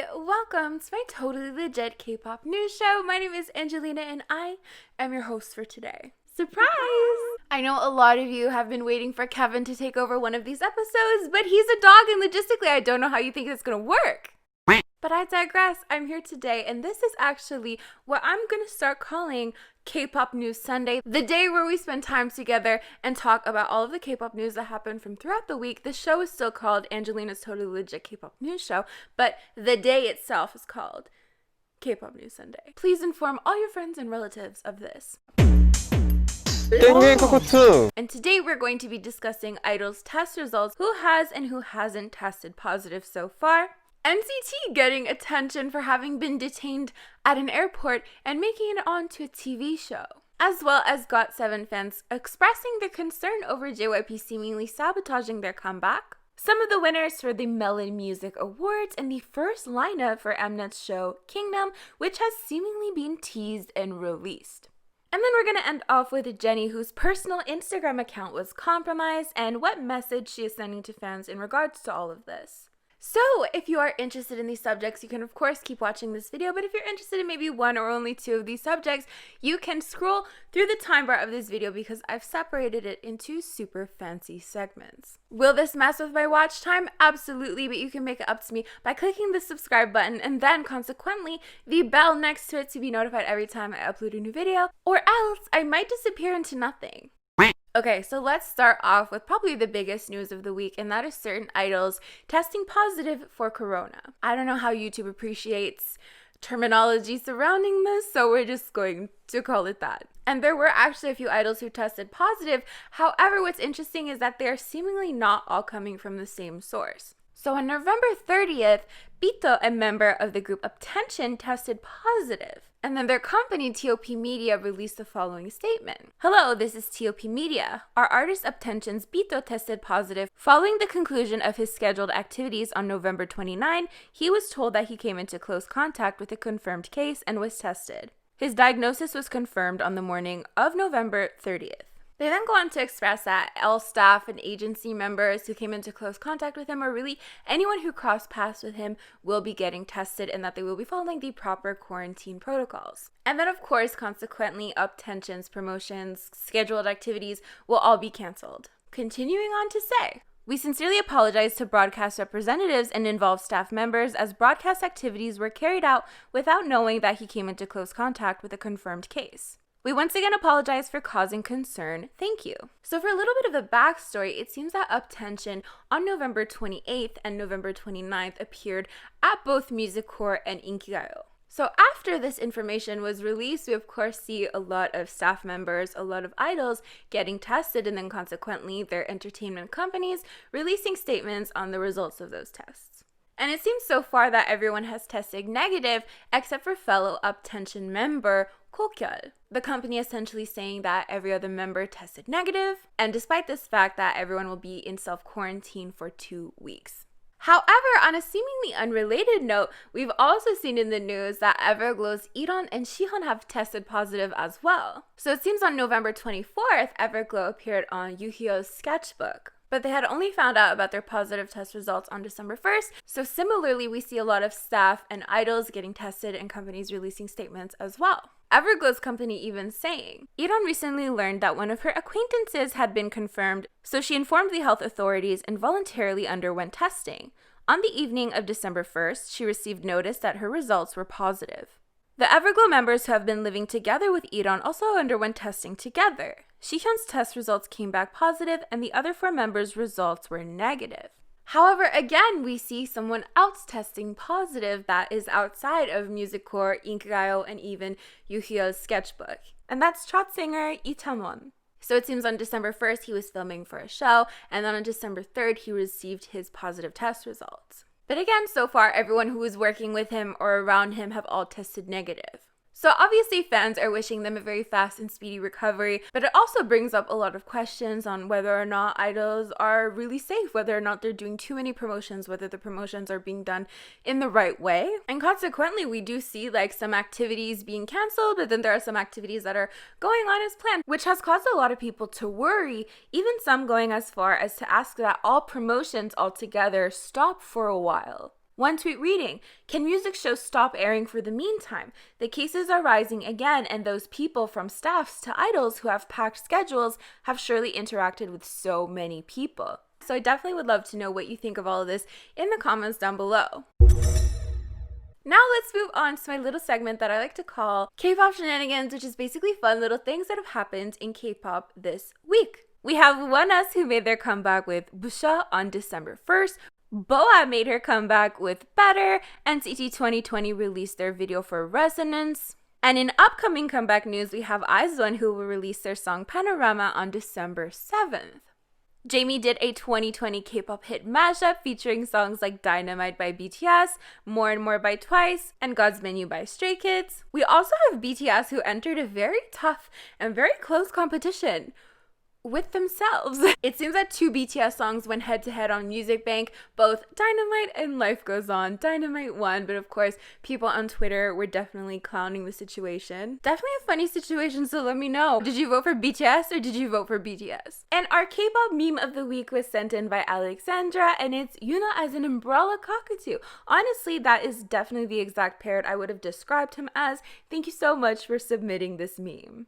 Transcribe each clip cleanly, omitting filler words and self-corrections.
Hi, welcome to my totally legit K-pop news show. My name is Angelina and I am your host for today. Surprise! I know a lot of you have been waiting for Kevin to take over one of these episodes, but he's a dog and logistically I don't know how you think it's gonna work. But I digress. I'm here today, and this is actually what I'm going to start calling K-Pop News Sunday, the day where we spend time together and talk about all of the K-pop news that happened from throughout the week. The show is still called Angelina's Totally Legit K-Pop News Show, but the day itself is called K-Pop News Sunday. Please inform all your friends and relatives of this. And today we're going to be discussing idols' test results, who has and who hasn't tested positive so far. NCT getting attention for having been detained at an airport and making it onto a TV show, as well as GOT7 fans expressing their concern over JYP seemingly sabotaging their comeback, some of the winners for the Melon Music Awards, and the first lineup for Mnet's show Kingdom, which has seemingly been teased and released. And then we're going to end off with Jennie, whose personal Instagram account was compromised, and what message she is sending to fans in regards to all of this. So, if you are interested in these subjects, you can of course keep watching this video, but if you're interested in maybe one or only two of these subjects, you can scroll through the time bar of this video because I've separated it into super fancy segments. Will this mess with my watch time? Absolutely, but you can make it up to me by clicking the subscribe button and then consequently the bell next to it to be notified every time I upload a new video, or else I might disappear into nothing. Okay, so let's start off with probably the biggest news of the week, and that is certain idols testing positive for corona. I don't know how YouTube appreciates terminology surrounding this, so we're just going to call it that. And there were actually a few idols who tested positive. However, what's interesting is that they're seemingly not all coming from the same source. So on November 30th, Bitto, a member of the group Attention, tested positive. And then their company, TOP Media, released the following statement. Hello, this is TOP Media. Our artist Attention's Bitto tested positive. Following the conclusion of his scheduled activities on November 29, he was told that he came into close contact with a confirmed case and was tested. His diagnosis was confirmed on the morning of November 30th. They then go on to express that all staff and agency members who came into close contact with him, or really anyone who crossed paths with him, will be getting tested and that they will be following the proper quarantine protocols. And then, of course, consequently, Attention's promotions, scheduled activities will all be canceled. Continuing on to say, we sincerely apologize to broadcast representatives and involved staff members as broadcast activities were carried out without knowing that he came into close contact with a confirmed case. We once again apologize for causing concern. Thank you. So for a little bit of a backstory, it seems that Attention on November 28th and November 29th appeared at both music Core and Inkigayo. So after this information was released, we of course see a lot of staff members, a lot of idols getting tested, and then consequently their entertainment companies releasing statements on the results of those tests. And it seems so far that everyone has tested negative except for fellow Attention member Kogyeol. The company essentially saying that every other member tested negative, and despite this fact that everyone will be in self-quarantine for 2 weeks. However, on a seemingly unrelated note, we've also seen in the news that Everglow's Yiren and Sihyeon have tested positive as well. So it seems on November 24th, Everglow appeared on Yoo Huiyeol's sketchbook. But they had only found out about their positive test results on December 1st, so similarly we see a lot of staff and idols getting tested and companies releasing statements as well. Everglow's company even saying, Yiren recently learned that one of her acquaintances had been confirmed, so she informed the health authorities and voluntarily underwent testing. On the evening of December 1st, she received notice that her results were positive. The Everglow members who have been living together with Yiren also underwent testing together. Sihyeon's test results came back positive, and the other 4 members' results were negative. However, again, we see someone else testing positive that is outside of music Core, Inkigayo, and even Yoo Huiyeol's sketchbook. And that's trop singer Lee Taewon. So it seems on December 1st he was filming for a show, and then on December 3rd he received his positive test results. But again, so far everyone who was working with him or around him have all tested negative. So obviously fans are wishing them a very fast and speedy recovery, but it also brings up a lot of questions on whether or not idols are really safe, whether or not they're doing too many promotions, whether the promotions are being done in the right way. And consequently, we do see like some activities being canceled, but then there are some activities that are going on as planned, which has caused a lot of people to worry, even some going as far as to ask that all promotions altogether stop for a while. One tweet reading, "Can music shows stop airing for the meantime? The cases are rising again, and those people from staffs to idols who have packed schedules have surely interacted with so many people." So I definitely would love to know what you think of all of this in the comments down below. Now let's move on to my little segment that I like to call Kpop Shenanigans, which is basically fun little things that have happened in K-pop this week. We have ONEUS who made their comeback with Busha on December 1st. BoA made her comeback with Better. NCT 2020 released their video for Resonance. And in upcoming comeback news, we have IZ*ONE who will release their song Panorama on December 7th. Jamie did a 2020 K-pop hit mashup featuring songs like Dynamite by BTS, More and More by TWICE, and God's Menu by Stray Kids. We also have BTS who entered a very tough and very close competition with themselves. It seems that two BTS songs went head to head on Music Bank, both Dynamite and Life Goes On. Dynamite won, but of course, people on Twitter were definitely clowning the situation. Definitely a funny situation, so let me know. Did you vote for BTS or did you vote for BTS? And our K-pop meme of the week was sent in by Alexandra, and it's Yuna as an umbrella cockatoo. Honestly, that is definitely the exact parrot I would have described him as. Thank you so much for submitting this meme.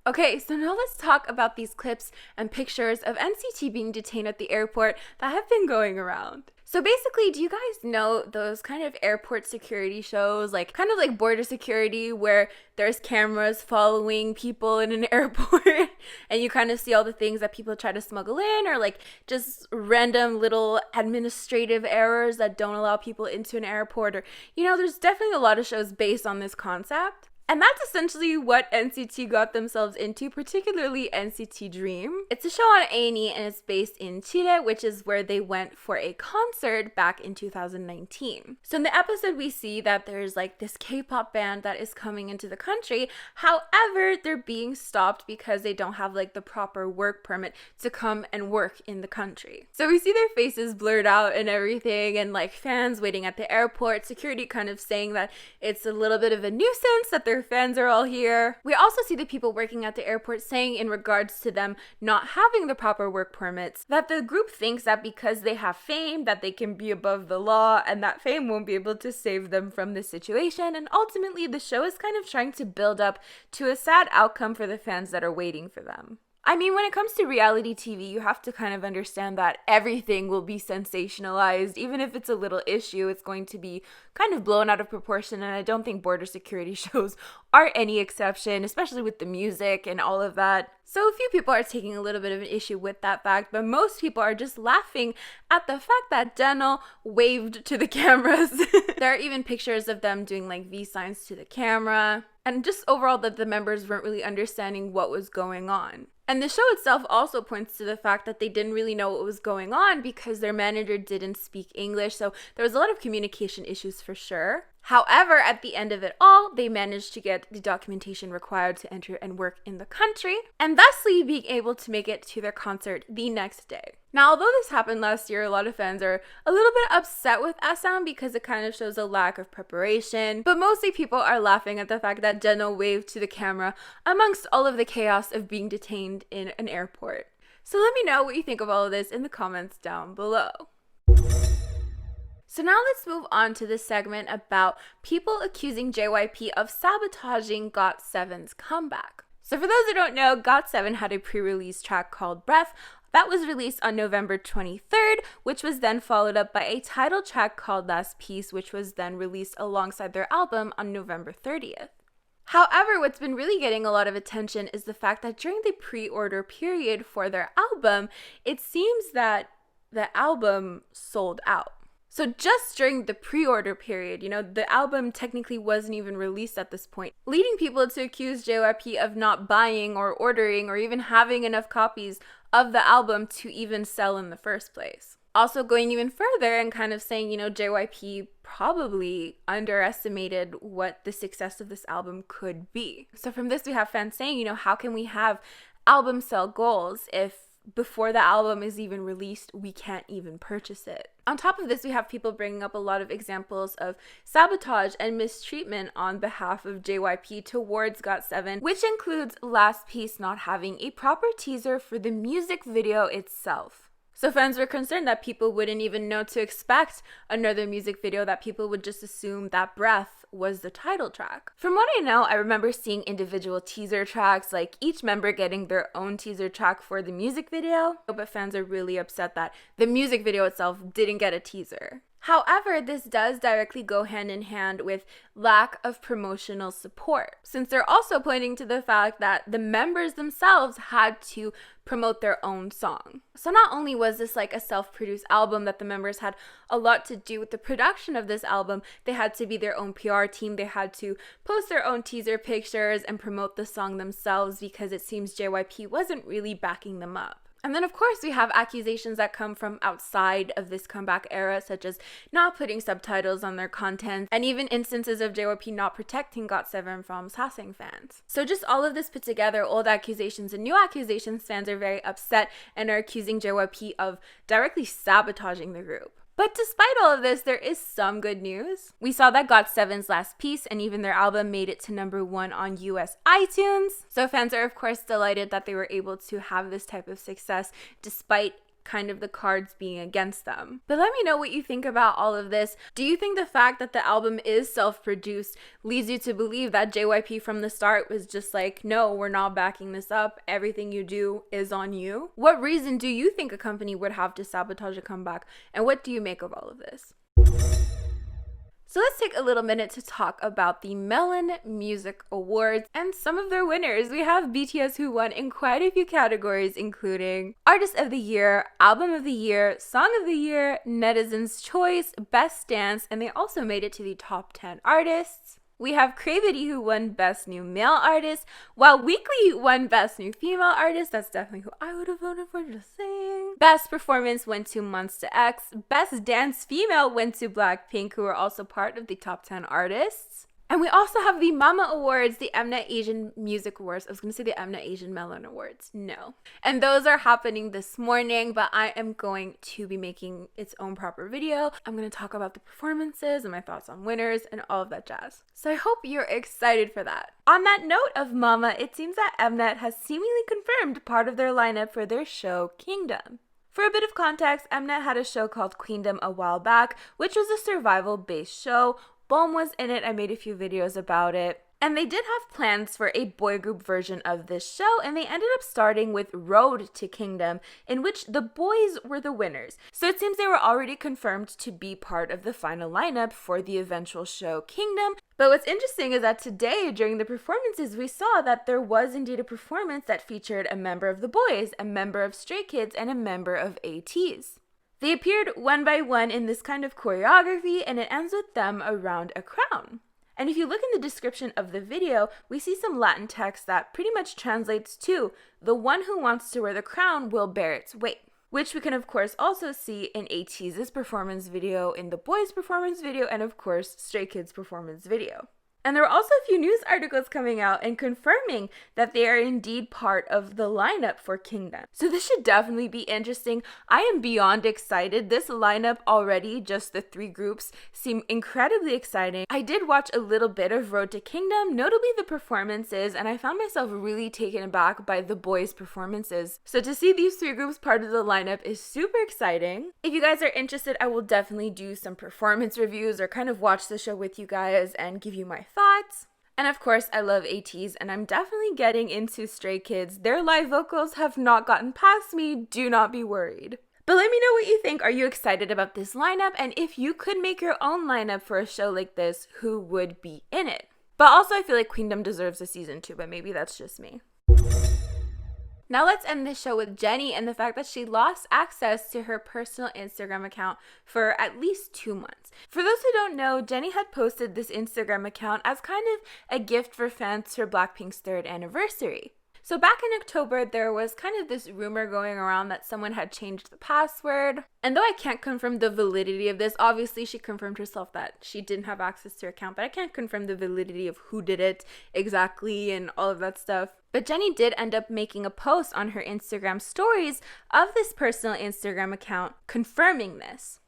Okay, so now let's talk about these clips and pictures of NCT being detained at the airport that have been going around. So basically, do you guys know those kind of airport security shows, kind of like border security, where there's cameras following people in an airport and you kind of see all the things that people try to smuggle in, or just random little administrative errors that don't allow people into an airport, or there's definitely a lot of shows based on this concept. And that's essentially what NCT got themselves into, particularly NCT Dream. It's a show on A&E and it's based in Chile, which is where they went for a concert back in 2019. So in the episode, we see that there's this K-pop band that is coming into the country. However, they're being stopped because they don't have the proper work permit to come and work in the country. So we see their faces blurred out and everything, and fans waiting at the airport, security kind of saying that it's a little bit of a nuisance that their fans are all here. We also see the people working at the airport saying in regards to them not having the proper work permits that the group thinks that because they have fame that they can be above the law, and that fame won't be able to save them from this situation. And ultimately the show is kind of trying to build up to a sad outcome for the fans that are waiting for them. I mean, when it comes to reality TV, you have to kind of understand that everything will be sensationalized. Even if it's a little issue, it's going to be kind of blown out of proportion, and I don't think border security shows are any exception, especially with the music and all of that. So a few people are taking a little bit of an issue with that fact, but most people are just laughing at the fact that Jennie waved to the cameras. There are even pictures of them doing V signs to the camera, and just overall that the members weren't really understanding what was going on. And the show itself also points to the fact that they didn't really know what was going on because their manager didn't speak English, so there was a lot of communication issues for sure. However, at the end of it all, they managed to get the documentation required to enter and work in the country, and thusly being able to make it to their concert the next day. Now, although this happened last year, a lot of fans are a little bit upset with SM because it kind of shows a lack of preparation, but mostly people are laughing at the fact that Jennie waved to the camera amongst all of the chaos of being detained in an airport. So let me know what you think of all of this in the comments down below. So now let's move on to the segment about people accusing JYP of sabotaging GOT7's comeback. So for those who don't know, GOT7 had a pre-release track called Breath that was released on November 23rd, which was then followed up by a title track called Last Piece, which was then released alongside their album on November 30th. However, what's been really getting a lot of attention is the fact that during the pre-order period for their album, it seems that the album sold out. So just during the pre-order period, the album technically wasn't even released at this point, leading people to accuse JYP of not buying or ordering or even having enough copies of the album to even sell in the first place. Also going even further and kind of saying, JYP probably underestimated what the success of this album could be. So from this, we have fans saying, how can we have album sell goals if before the album is even released, we can't even purchase it? On top of this, we have people bringing up a lot of examples of sabotage and mistreatment on behalf of JYP towards GOT7, which includes Last Piece not having a proper teaser for the music video itself. So fans were concerned that people wouldn't even know to expect another music video, that people would just assume that Breath was the title track. From what I know, I remember seeing individual teaser tracks, like each member getting their own teaser track for the music video, but fans are really upset that the music video itself didn't get a teaser. However, this does directly go hand in hand with lack of promotional support, since they're also pointing to the fact that the members themselves had to promote their own song. So not only was this like a self-produced album that the members had a lot to do with the production of this album, they had to be their own PR team, they had to post their own teaser pictures and promote the song themselves because it seems JYP wasn't really backing them up. And then, of course, we have accusations that come from outside of this comeback era, such as not putting subtitles on their content, and even instances of JYP not protecting GOT7 from sassing fans. So just all of this put together, old accusations and new accusations, fans are very upset and are accusing JYP of directly sabotaging the group. But despite all of this, there is some good news. We saw that GOT7's last piece and even their album made it to #1 on US iTunes. So fans are of course delighted that they were able to have this type of success despite kind of the cards being against them. But let me know what you think about all of this. Do you think the fact that the album is self-produced leads you to believe that JYP from the start was just like, no, we're not backing this up, everything you do is on you? What reason do you think a company would have to sabotage a comeback, and what do you make of all of this? So let's take a little minute to talk about the Melon Music Awards and some of their winners. We have BTS, who won in quite a few categories, including Artist of the Year, Album of the Year, Song of the Year, Netizen's Choice, Best Dance, and they also made it to the top 10 artists. We have Cravity, who won Best New Male Artist, while Weekly won Best New Female Artist. That's definitely who I would have voted for, just saying. Best Performance went to Monsta X. Best Dance Female went to Blackpink, who are also part of the top 10 artists. And we also have the Mama Awards, the Mnet Asian Music Awards. I was going to say the Mnet Asian Melon Awards. No. And those are happening this morning, but I am going to be making its own proper video. I'm going to talk about the performances and my thoughts on winners and all of that jazz. So I hope you're excited for that. On that note of Mama, it seems that Mnet has seemingly confirmed part of their lineup for their show Kingdom. For a bit of context, Mnet had a show called Queendom a while back, which was a survival-based show. Boom was in it. I made a few videos about it. And they did have plans for a boy group version of this show, and they ended up starting with Road to Kingdom, in which the boys were the winners. So it seems they were already confirmed to be part of the final lineup for the eventual show Kingdom. But what's interesting is that today, during the performances, we saw that there was indeed a performance that featured a member of the Boyz, a member of Stray Kids, and a member of Ateez. They appeared one by one in this kind of choreography, and it ends with them around a crown. And if you look in the description of the video, we see some Latin text that pretty much translates to, "The one who wants to wear the crown will bear its weight," which we can of course also see in Ateez's performance video, in the Boyz performance video, and of course Stray Kids performance video. And there were also a few news articles coming out and confirming that they are indeed part of the lineup for Kingdom. So this should definitely be interesting. I am beyond excited. This lineup already, just the 3 groups, seem incredibly exciting. I did watch a little bit of Road to Kingdom, notably the performances, and I found myself really taken aback by the Boyz performances. So to see these 3 groups part of the lineup is super exciting. If you guys are interested, I will definitely do some performance reviews or kind of watch the show with you guys and give you my thoughts. And of course, I love Ateez, and I'm definitely getting into Stray Kids. Their live vocals have not gotten past me, do not be worried. But let me know what you think. Are you excited about this lineup? And if you could make your own lineup for a show like this, who would be in it? But also, I feel like Queendom deserves a season 2, but maybe that's just me. Now let's end this show with Jennie and the fact that she lost access to her personal Instagram account for at least 2 months. For those who don't know, Jennie had posted this Instagram account as kind of a gift for fans for Blackpink's 3rd anniversary. So back in October, there was kind of this rumor going around that someone had changed the password. And though I can't confirm the validity of this, obviously she confirmed herself that she didn't have access to her account, but I can't confirm the validity of who did it exactly and all of that stuff. But Jennie did end up making a post on her Instagram stories of this personal Instagram account confirming this.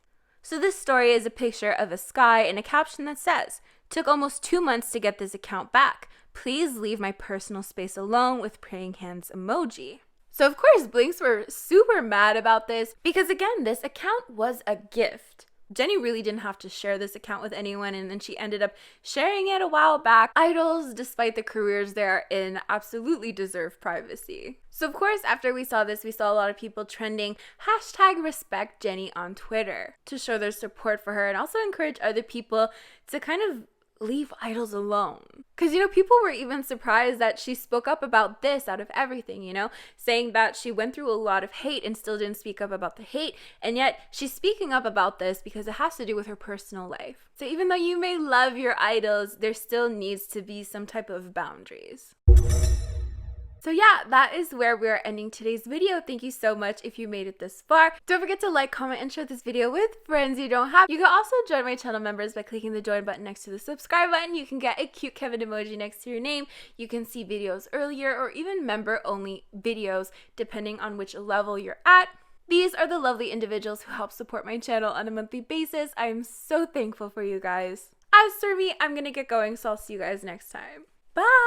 So this story is a picture of a sky and a caption that says, "Took almost 2 months to get this account back. Please leave my personal space alone," with praying hands emoji. So of course, Blinks were super mad about this because again, this account was a gift. Jennie really didn't have to share this account with anyone, and then she ended up sharing it a while back. Idols, despite the careers they're in, absolutely deserve privacy. So of course, after we saw this, we saw a lot of people trending #RespectJennie on Twitter to show their support for her and also encourage other people to kind of leave idols alone. Because, people were even surprised that she spoke up about this out of everything, saying that she went through a lot of hate and still didn't speak up about the hate. And yet she's speaking up about this because it has to do with her personal life. So even though you may love your idols, there still needs to be some type of boundaries. So yeah, that is where we're ending today's video. Thank you so much if you made it this far. Don't forget to like, comment, and share this video with friends you don't have. You can also join my channel members by clicking the join button next to the subscribe button. You can get a cute Kevin emoji next to your name. You can see videos earlier or even member-only videos depending on which level you're at. These are the lovely individuals who help support my channel on a monthly basis. I am so thankful for you guys. As for me, I'm gonna get going, so I'll see you guys next time. Bye!